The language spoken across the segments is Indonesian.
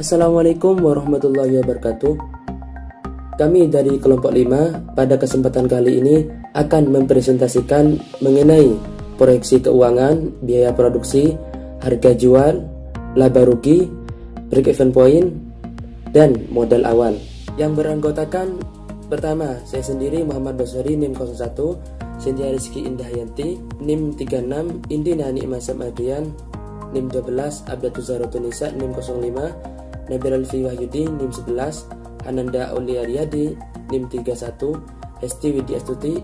Assalamualaikum warahmatullahi wabarakatuh. Kami dari kelompok 5 pada kesempatan kali ini akan mempresentasikan mengenai proyeksi keuangan, biaya produksi, harga jual, laba rugi, break-even point, dan modal awal. Yang beranggotakan pertama, saya sendiri Muhammad Basori NIM 01, Cynthia Rizky Indahyanti NIM 36, Indi Nani Masam Adrian NIM 12, Abdatul Zarotunisa NIM 05, Nabil Alfi Wahyudi NIM 11, Ananda Aulia Riyadi NIM 31, Hesti Widi Astuti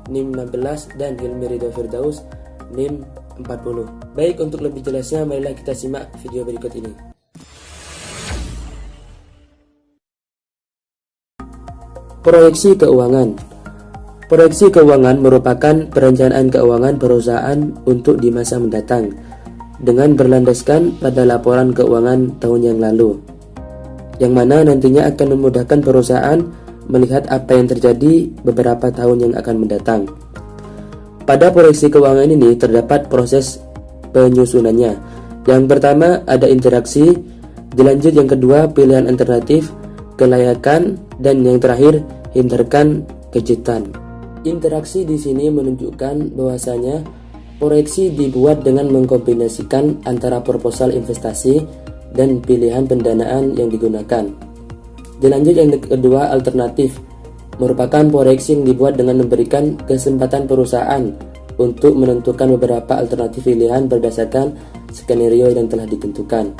NIM 16, dan Hilmi Ridho Firdaus NIM 40. Baik, untuk lebih jelasnya marilah kita simak video berikut ini. Proyeksi keuangan. Proyeksi keuangan merupakan perencanaan keuangan perusahaan untuk di masa mendatang dengan berlandaskan pada laporan keuangan tahun yang lalu, yang mana nantinya akan memudahkan perusahaan melihat apa yang terjadi beberapa tahun yang akan mendatang. Pada proyeksi keuangan ini terdapat proses penyusunannya. Yang pertama ada interaksi, dilanjut yang kedua pilihan alternatif, kelayakan, dan yang terakhir hindarkan kejutan. Interaksi di sini menunjukkan bahwasanya proyeksi dibuat dengan mengkombinasikan antara proposal investasi dan pilihan pendanaan yang digunakan. Dilanjut yang kedua alternatif, merupakan proyeksi yang dibuat dengan memberikan kesempatan perusahaan untuk menentukan beberapa alternatif pilihan berdasarkan skenario yang telah ditentukan.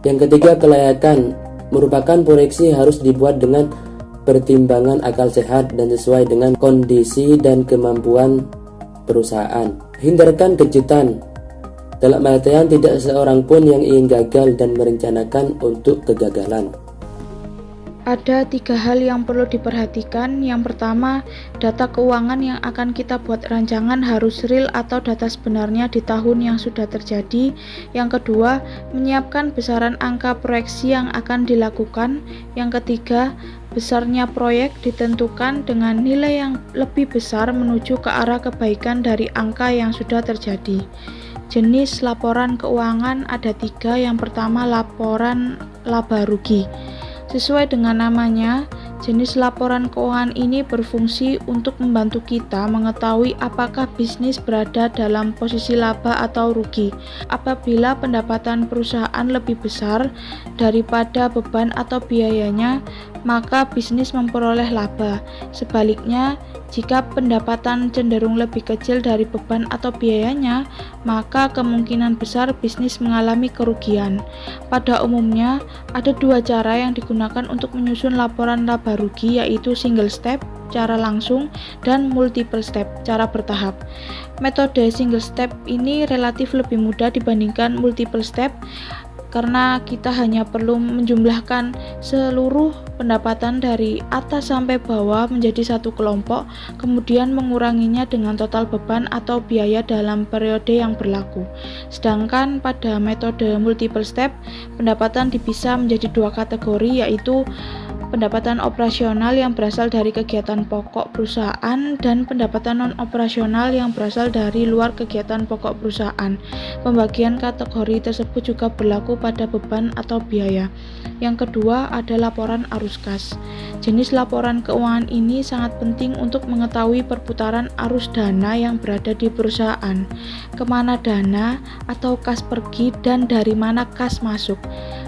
Yang ketiga kelayakan, merupakan proyeksi harus dibuat dengan pertimbangan akal sehat dan sesuai dengan kondisi dan kemampuan perusahaan. Hindarkan kejutan, dalam artian tidak seorang pun yang ingin gagal dan merencanakan untuk kegagalan. Ada 3 hal yang perlu diperhatikan. Yang pertama, data keuangan yang akan kita buat rancangan harus real atau data sebenarnya di tahun yang sudah terjadi. Yang kedua, menyiapkan besaran angka proyeksi yang akan dilakukan. Yang ketiga, besarnya proyek ditentukan dengan nilai yang lebih besar menuju ke arah kebaikan dari angka yang sudah terjadi. Jenis laporan keuangan ada 3. Yang pertama, laporan laba rugi. Sesuai dengan namanya, jenis laporan keuangan ini berfungsi untuk membantu kita mengetahui apakah bisnis berada dalam posisi laba atau rugi. Apabila pendapatan perusahaan lebih besar daripada beban atau biayanya, maka bisnis memperoleh laba. Sebaliknya, jika pendapatan cenderung lebih kecil dari beban atau biayanya, maka kemungkinan besar bisnis mengalami kerugian. Pada umumnya, ada 2 cara yang digunakan untuk menyusun laporan laba rugi, yaitu single step, cara langsung, dan multiple step, cara bertahap. Metode single step ini relatif lebih mudah dibandingkan multiple step, karena kita hanya perlu menjumlahkan seluruh pendapatan dari atas sampai bawah menjadi satu kelompok, kemudian menguranginya dengan total beban atau biaya dalam periode yang berlaku. Sedangkan pada metode multiple step, pendapatan dipisah menjadi 2 kategori, yaitu pendapatan operasional yang berasal dari kegiatan pokok perusahaan dan pendapatan non-operasional yang berasal dari luar kegiatan pokok perusahaan. Pembagian kategori tersebut juga berlaku pada beban atau biaya. Yang kedua ada laporan arus kas. Jenis laporan keuangan ini sangat penting untuk mengetahui perputaran arus dana yang berada di perusahaan, kemana dana atau kas pergi dan dari mana kas masuk.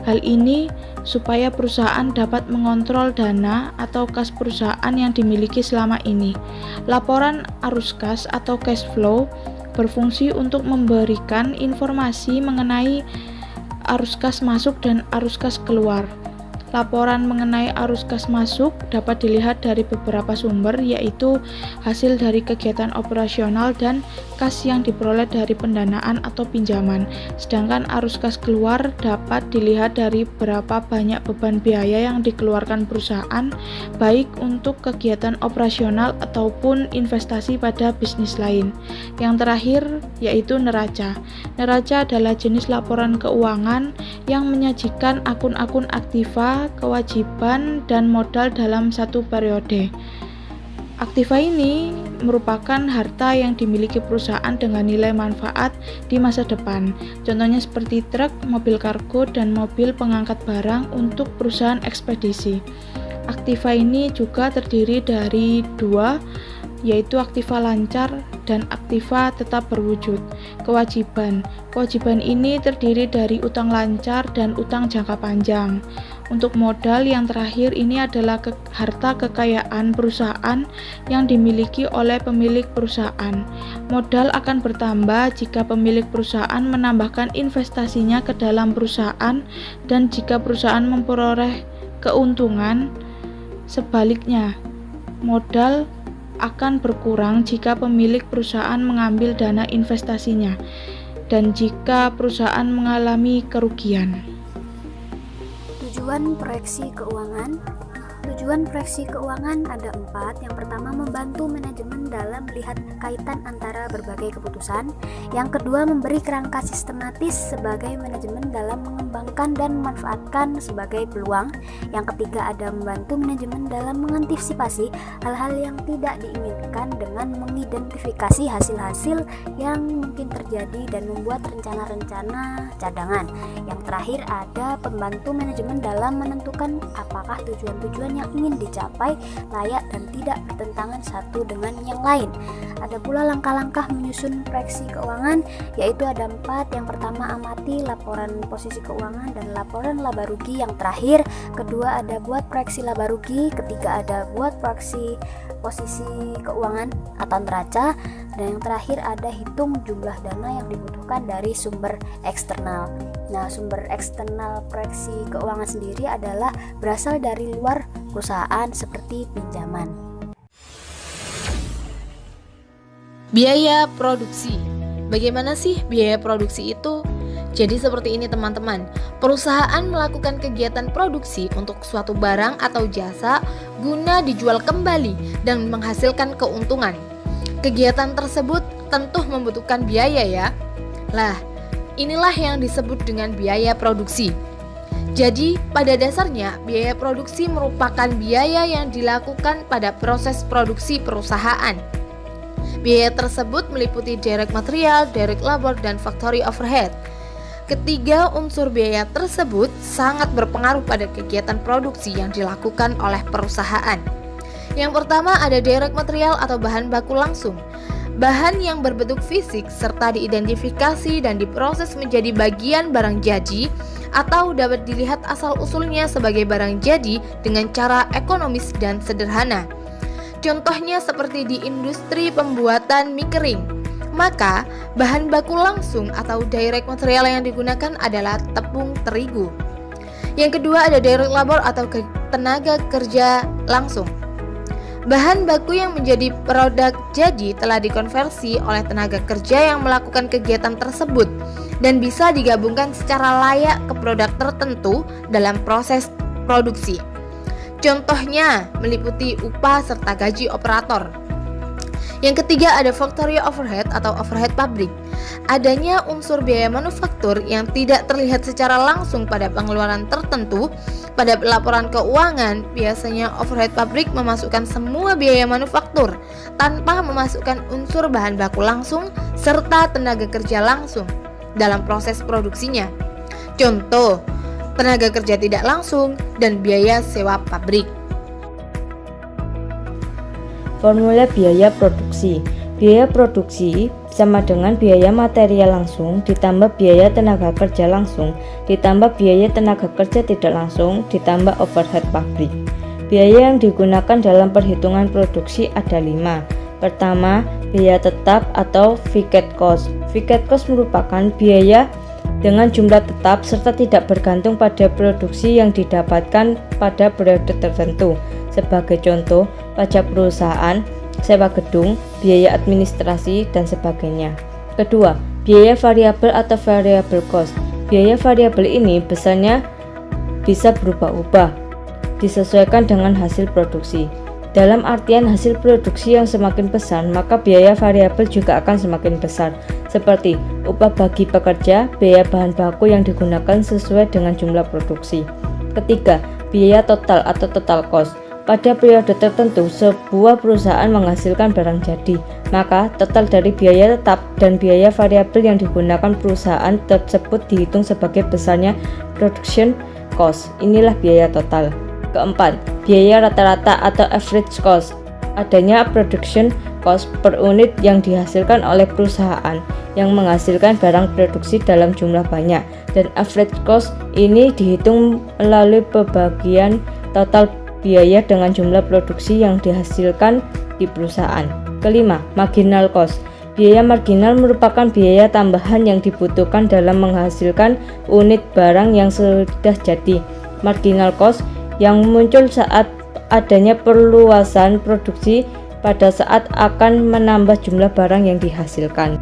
Hal ini supaya perusahaan dapat mengontrol dana atau kas perusahaan yang dimiliki selama ini. Laporan arus kas atau cash flow berfungsi untuk memberikan informasi mengenai arus kas masuk dan arus kas keluar. Laporan mengenai arus kas masuk dapat dilihat dari beberapa sumber, yaitu hasil dari kegiatan operasional dan kas yang diperoleh dari pendanaan atau pinjaman. Sedangkan arus kas keluar dapat dilihat dari berapa banyak beban biaya yang dikeluarkan perusahaan, baik untuk kegiatan operasional ataupun investasi pada bisnis lain. Yang terakhir yaitu neraca. Neraca adalah jenis laporan keuangan yang menyajikan akun-akun aktiva, kewajiban, dan modal dalam satu periode. Aktiva ini merupakan harta yang dimiliki perusahaan dengan nilai manfaat di masa depan. Contohnya seperti truk, mobil kargo, dan mobil pengangkat barang untuk perusahaan ekspedisi. Aktiva ini juga terdiri dari dua, yaitu aktiva lancar dan aktiva tetap berwujud. Kewajiban ini terdiri dari utang lancar dan utang jangka panjang. Untuk modal yang terakhir ini adalah harta kekayaan perusahaan yang dimiliki oleh pemilik perusahaan. Modal akan bertambah jika pemilik perusahaan menambahkan investasinya ke dalam perusahaan dan jika perusahaan memperoleh keuntungan. Sebaliknya, modal akan berkurang jika pemilik perusahaan mengambil dana investasinya dan jika perusahaan mengalami kerugian. Tujuan proyeksi keuangan. Tujuan proyeksi keuangan ada 4. Yang pertama, membantu manajemen dalam melihat kaitan antara berbagai keputusan. Yang kedua, memberi kerangka sistematis sebagai manajemen dalam mengembangkan dan memanfaatkan sebagai peluang. Yang ketiga, ada membantu manajemen dalam mengantisipasi hal-hal yang tidak diinginkan dengan mengidentifikasi hasil-hasil yang mungkin terjadi dan membuat rencana-rencana cadangan. Yang terakhir, ada pembantu manajemen dalam menentukan apakah tujuan-tujuan yang ingin dicapai layak dan tidak bertentangan satu dengan yang lain. Ada pula langkah-langkah menyusun proyeksi keuangan, yaitu ada 4. Yang pertama, amati laporan posisi keuangan dan laporan laba rugi. Yang terakhir, kedua ada buat proyeksi laba rugi. Ketiga ada buat proyeksi posisi keuangan atau neraca. Dan yang terakhir ada hitung jumlah dana yang dibutuhkan dari sumber eksternal. Nah, sumber eksternal proyeksi keuangan sendiri adalah berasal dari luar perusahaan seperti pinjaman. Biaya produksi. Bagaimana sih biaya produksi itu? Jadi seperti ini teman-teman, perusahaan melakukan kegiatan produksi untuk suatu barang atau jasa guna dijual kembali dan menghasilkan keuntungan. Kegiatan tersebut tentu membutuhkan biaya ya. Lah, inilah yang disebut dengan biaya produksi. Jadi, pada dasarnya biaya produksi merupakan biaya yang dilakukan pada proses produksi perusahaan. Biaya tersebut meliputi direct material, direct labor, dan factory overhead. Ketiga unsur biaya tersebut sangat berpengaruh pada kegiatan produksi yang dilakukan oleh perusahaan. Yang pertama ada direct material atau bahan baku langsung. Bahan yang berbentuk fisik serta diidentifikasi dan diproses menjadi bagian barang jadi atau dapat dilihat asal-usulnya sebagai barang jadi dengan cara ekonomis dan sederhana. Contohnya seperti di industri pembuatan mie kering. Maka bahan baku langsung atau direct material yang digunakan adalah tepung terigu. Yang kedua ada direct labor atau tenaga kerja langsung. Bahan baku yang menjadi produk jadi telah dikonversi oleh tenaga kerja yang melakukan kegiatan tersebut dan bisa digabungkan secara layak ke produk tertentu dalam proses produksi. Contohnya meliputi upah serta gaji operator. Yang ketiga ada factory overhead atau overhead pabrik. Adanya unsur biaya manufaktur yang tidak terlihat secara langsung pada pengeluaran tertentu. Pada laporan keuangan, biasanya overhead pabrik memasukkan semua biaya manufaktur tanpa memasukkan unsur bahan baku langsung serta tenaga kerja langsung dalam proses produksinya. Contoh, tenaga kerja tidak langsung dan biaya sewa pabrik. Formula biaya produksi. Biaya produksi sama dengan biaya material langsung ditambah biaya tenaga kerja langsung ditambah biaya tenaga kerja tidak langsung ditambah overhead pabrik. Biaya yang digunakan dalam perhitungan produksi ada 5. Pertama, biaya tetap atau fixed cost. Fixed cost merupakan biaya dengan jumlah tetap serta tidak bergantung pada produksi yang didapatkan pada periode tertentu. Sebagai contoh, pajak perusahaan, sewa gedung, biaya administrasi, dan sebagainya. Kedua, biaya variabel atau variable cost. Biaya variabel ini besarnya bisa berubah-ubah, disesuaikan dengan hasil produksi. Dalam artian hasil produksi yang semakin besar, maka biaya variabel juga akan semakin besar. Seperti upah bagi pekerja, biaya bahan baku yang digunakan sesuai dengan jumlah produksi. Ketiga, biaya total atau total cost. pada periode tertentu sebuah perusahaan menghasilkan barang jadi, maka total dari biaya tetap dan biaya variabel yang digunakan perusahaan tersebut dihitung sebagai besarnya production cost. Inilah biaya total. Keempat, biaya rata-rata atau average cost. Adanya production cost per unit yang dihasilkan oleh perusahaan yang menghasilkan barang produksi dalam jumlah banyak, dan average cost ini dihitung melalui pembagian total biaya dengan jumlah produksi yang dihasilkan di perusahaan. Kelima, marginal cost. Biaya marginal merupakan biaya tambahan yang dibutuhkan dalam menghasilkan unit barang yang sudah jadi. Marginal cost yang muncul saat adanya perluasan produksi pada saat akan menambah jumlah barang yang dihasilkan.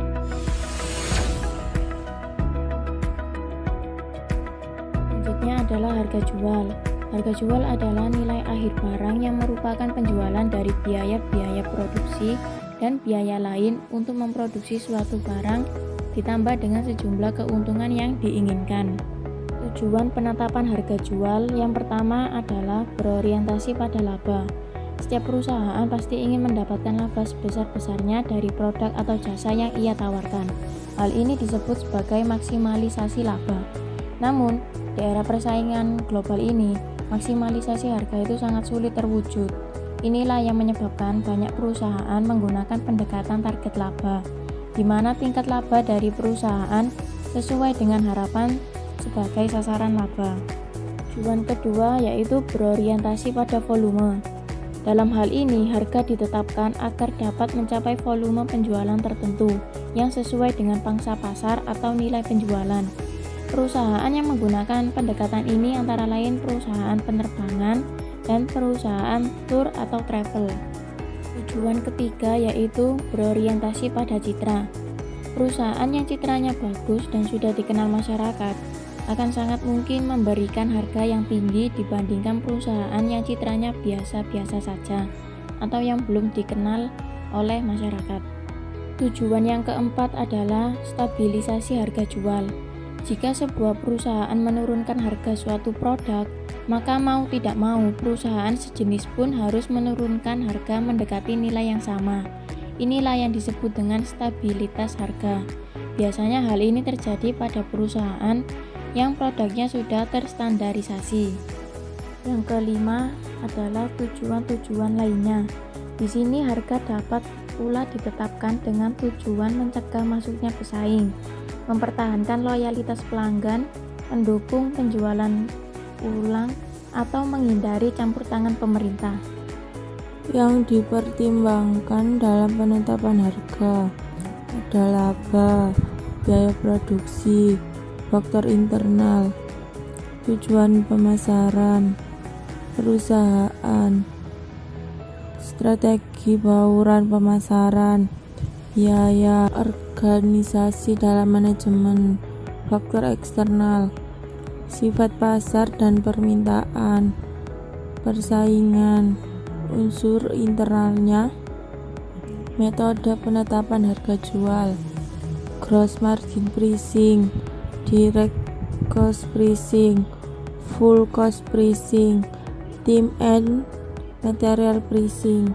Selanjutnya adalah harga jual. Harga jual adalah nilai akhir barang yang merupakan penjualan dari biaya-biaya produksi dan biaya lain untuk memproduksi suatu barang ditambah dengan sejumlah keuntungan yang diinginkan. Tujuan penetapan harga jual yang pertama adalah berorientasi pada laba. Setiap perusahaan pasti ingin mendapatkan laba sebesar-besarnya dari produk atau jasa yang ia tawarkan. Hal ini disebut sebagai maksimalisasi laba. Namun, di era persaingan global ini, maksimalisasi harga itu sangat sulit terwujud. Inilah yang menyebabkan banyak perusahaan menggunakan pendekatan target laba, di mana tingkat laba dari perusahaan sesuai dengan harapan sebagai sasaran laba. Tujuan kedua yaitu berorientasi pada volume. Dalam hal ini, harga ditetapkan agar dapat mencapai volume penjualan tertentu yang sesuai dengan pangsa pasar atau nilai penjualan. Perusahaan yang menggunakan pendekatan ini antara lain perusahaan penerbangan dan perusahaan tour atau travel. Tujuan ketiga yaitu berorientasi pada citra. Perusahaan yang citranya bagus dan sudah dikenal masyarakat akan sangat mungkin memberikan harga yang tinggi dibandingkan perusahaan yang citranya biasa-biasa saja atau yang belum dikenal oleh masyarakat. Tujuan yang keempat adalah stabilisasi harga jual. Jika sebuah perusahaan menurunkan harga suatu produk, maka mau tidak mau perusahaan sejenis pun harus menurunkan harga mendekati nilai yang sama. Inilah yang disebut dengan stabilitas harga. Biasanya hal ini terjadi pada perusahaan yang produknya sudah terstandarisasi. Yang kelima adalah tujuan-tujuan lainnya. Di sini harga dapat pula ditetapkan dengan tujuan mencegah masuknya pesaing, mempertahankan loyalitas pelanggan, mendukung penjualan ulang, atau menghindari campur tangan pemerintah. Yang dipertimbangkan dalam penetapan harga ada laba, biaya produksi, faktor internal, tujuan pemasaran, perusahaan, strategi bauran pemasaran, biaya organisasi dalam manajemen, faktor eksternal, sifat pasar dan permintaan, persaingan, unsur internalnya, metode penetapan harga jual, gross margin pricing, direct cost pricing, full cost pricing, time and material pricing.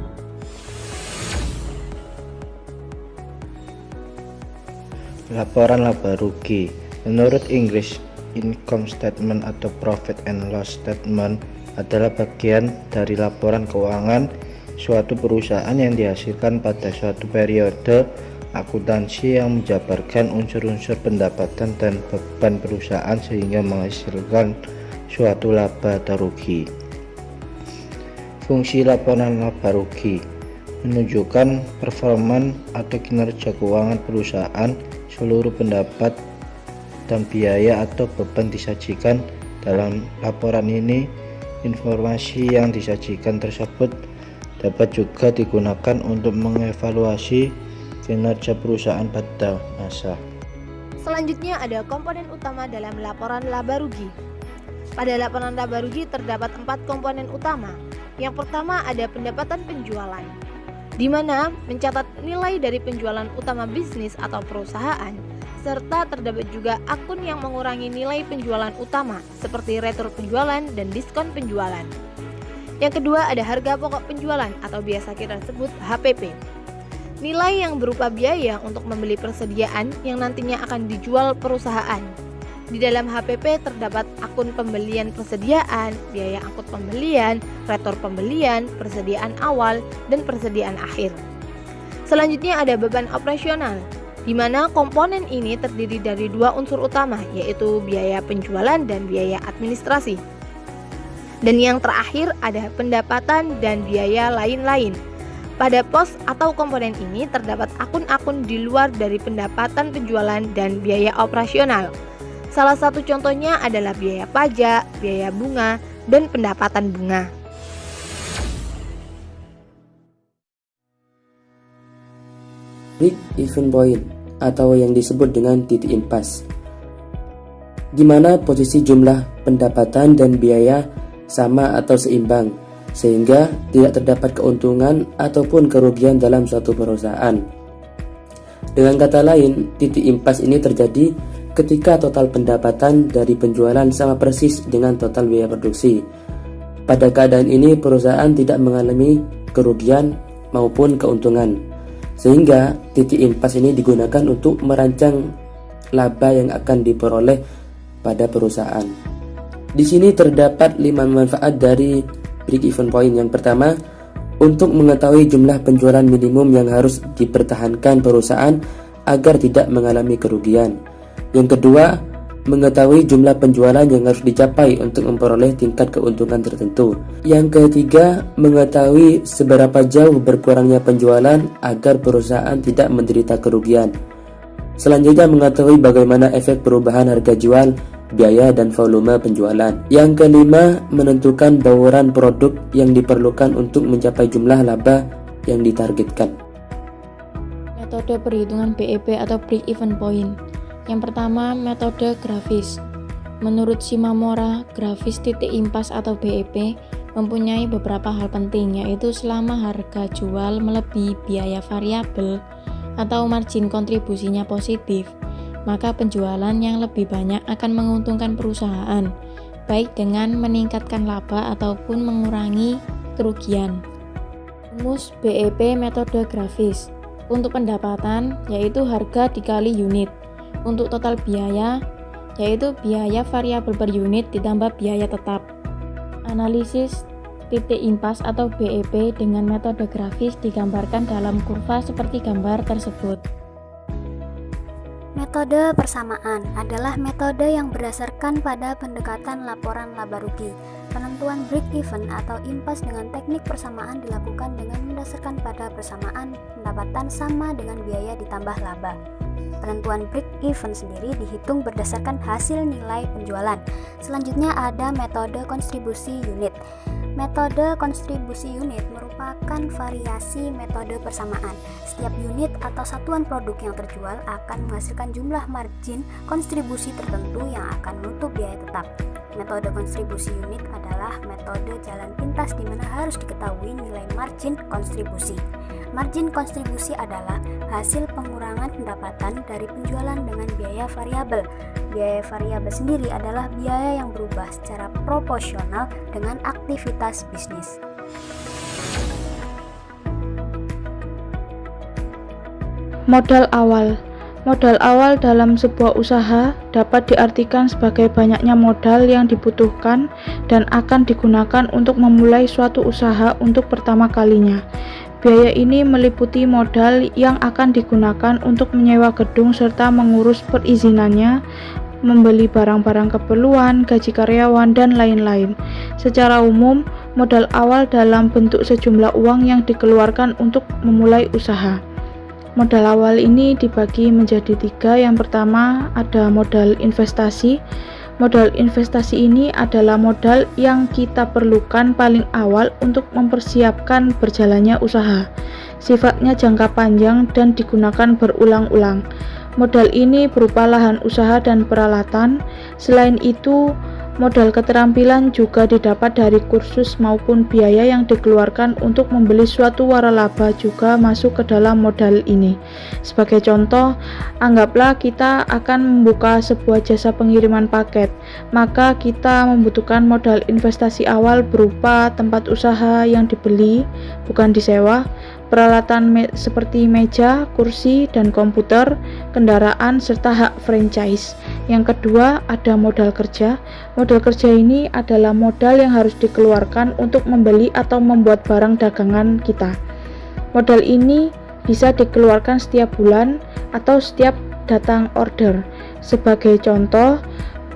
Laporan laba rugi. Menurut English, income statement atau profit and loss statement adalah bagian dari laporan keuangan suatu perusahaan yang dihasilkan pada suatu periode akuntansi yang menjabarkan unsur-unsur pendapatan dan beban perusahaan sehingga menghasilkan suatu laba atau rugi. Fungsi laporan laba rugi menunjukkan performa atau kinerja keuangan perusahaan. Seluruh pendapat dan biaya atau beban disajikan dalam laporan ini. Informasi yang disajikan tersebut dapat juga digunakan untuk mengevaluasi kinerja perusahaan pada masa. Selanjutnya ada komponen utama dalam laporan laba rugi. Pada laporan laba rugi terdapat 4 komponen utama. Yang pertama ada pendapatan penjualan, di mana mencatat nilai dari penjualan utama bisnis atau perusahaan, serta terdapat juga akun yang mengurangi nilai penjualan utama seperti retur penjualan dan diskon penjualan. Yang kedua ada harga pokok penjualan atau biasa kita sebut HPP. Nilai yang berupa biaya untuk membeli persediaan yang nantinya akan dijual perusahaan. Di dalam HPP terdapat akun pembelian persediaan, biaya angkut pembelian, retor pembelian, persediaan awal, dan persediaan akhir. Selanjutnya ada beban operasional, di mana komponen ini terdiri dari dua unsur utama, yaitu biaya penjualan dan biaya administrasi. Dan yang terakhir ada pendapatan dan biaya lain-lain. Pada pos atau komponen ini terdapat akun-akun di luar dari pendapatan penjualan dan biaya operasional. Salah satu contohnya adalah biaya pajak, biaya bunga, dan pendapatan bunga. Break-even point atau yang disebut dengan titik impas, di mana posisi jumlah pendapatan dan biaya sama atau seimbang, sehingga tidak terdapat keuntungan ataupun kerugian dalam suatu perusahaan. Dengan kata lain, titik impas ini terjadi ketika total pendapatan dari penjualan sama persis dengan total biaya produksi. Pada keadaan ini, perusahaan tidak mengalami kerugian maupun keuntungan, sehingga titik impas ini digunakan untuk merancang laba yang akan diperoleh pada perusahaan. Di sini terdapat 5 manfaat dari break-even point. Yang pertama, untuk mengetahui jumlah penjualan minimum yang harus dipertahankan perusahaan agar tidak mengalami kerugian. Yang kedua, mengetahui jumlah penjualan yang harus dicapai untuk memperoleh tingkat keuntungan tertentu. Yang ketiga, mengetahui seberapa jauh berkurangnya penjualan agar perusahaan tidak menderita kerugian. Selanjutnya, mengetahui bagaimana efek perubahan harga jual, biaya, dan volume penjualan. Yang kelima, menentukan bauran produk yang diperlukan untuk mencapai jumlah laba yang ditargetkan. Metode perhitungan BEP atau break-even point. Yang pertama, metode grafis. Menurut Shimamura, grafis titik impas atau BEP mempunyai beberapa hal penting, yaitu selama harga jual melebihi biaya variabel atau margin kontribusinya positif, maka penjualan yang lebih banyak akan menguntungkan perusahaan, baik dengan meningkatkan laba ataupun mengurangi kerugian. Rumus BEP metode grafis. Untuk pendapatan, yaitu harga dikali unit. Untuk total biaya, yaitu biaya variabel per unit ditambah biaya tetap. Analisis titik impas atau BEP dengan metode grafis digambarkan dalam kurva seperti gambar tersebut. Metode persamaan adalah metode yang berdasarkan pada pendekatan laporan laba rugi. Penentuan break-even atau impas dengan teknik persamaan dilakukan dengan mendasarkan pada persamaan pendapatan sama dengan biaya ditambah laba. Penentuan break-even sendiri dihitung berdasarkan hasil nilai penjualan. Selanjutnya ada metode kontribusi unit. Metode kontribusi unit merupakan variasi metode persamaan. Setiap unit atau satuan produk yang terjual akan menghasilkan jumlah margin kontribusi tertentu yang akan menutup biaya tetap. Metode kontribusi unit adalah metode jalan pintas di mana harus diketahui nilai margin kontribusi. Margin kontribusi adalah hasil pengurangan pendapatan dari penjualan dengan biaya variabel. Biaya variabel sendiri adalah biaya yang berubah secara proporsional dengan aktivitas bisnis. Modal awal. Modal awal dalam sebuah usaha dapat diartikan sebagai banyaknya modal yang dibutuhkan dan akan digunakan untuk memulai suatu usaha untuk pertama kalinya. Biaya ini meliputi modal yang akan digunakan untuk menyewa gedung serta mengurus perizinannya, membeli barang-barang keperluan, gaji karyawan, dan lain-lain. Secara umum, modal awal dalam bentuk sejumlah uang yang dikeluarkan untuk memulai usaha. Modal awal ini dibagi menjadi 3. Yang pertama ada modal investasi. Modal investasi ini adalah modal yang kita perlukan paling awal untuk mempersiapkan berjalannya usaha. Sifatnya jangka panjang dan digunakan berulang-ulang. Modal ini berupa lahan usaha dan peralatan. Selain itu, Modal keterampilan juga didapat dari kursus maupun biaya yang dikeluarkan untuk membeli suatu waralaba juga masuk ke dalam modal ini. Sebagai contoh, anggaplah kita akan membuka sebuah jasa pengiriman paket, maka kita membutuhkan modal investasi awal berupa tempat usaha yang dibeli, bukan disewa, peralatan seperti meja, kursi, dan komputer, kendaraan, serta hak franchise. Yang kedua, ada modal kerja. Modal kerja ini adalah modal yang harus dikeluarkan untuk membeli atau membuat barang dagangan kita. Modal ini bisa dikeluarkan setiap bulan atau setiap datang order. Sebagai contoh,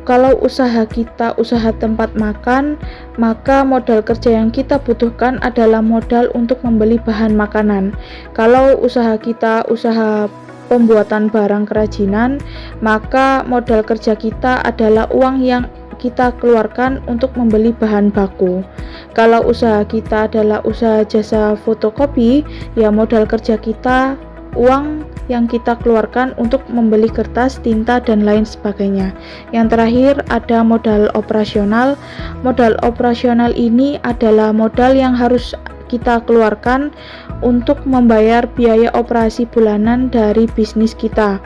kalau usaha kita usaha tempat makan, maka modal kerja yang kita butuhkan adalah modal untuk membeli bahan makanan. Kalau usaha kita usaha pembuatan barang kerajinan, maka modal kerja kita adalah uang yang kita keluarkan untuk membeli bahan baku. Kalau usaha kita adalah usaha jasa fotokopi, ya modal kerja kita uang yang kita keluarkan untuk membeli kertas, tinta, dan lain sebagainya. Yang terakhir ada modal operasional. Modal operasional ini adalah modal yang harus kita keluarkan untuk membayar biaya operasi bulanan dari bisnis kita.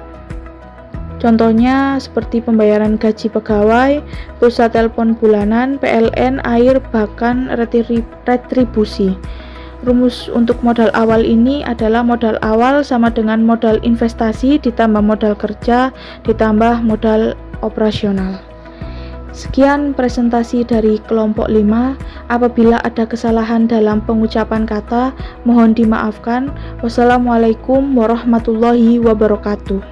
Contohnya seperti pembayaran gaji pegawai, pulsa telepon bulanan, PLN, air, bahkan retribusi. Rumus untuk modal awal ini adalah modal awal sama dengan modal investasi ditambah modal kerja ditambah modal operasional. Sekian presentasi dari kelompok 5. Apabila ada kesalahan dalam pengucapan kata, mohon dimaafkan. Wassalamualaikum warahmatullahi wabarakatuh.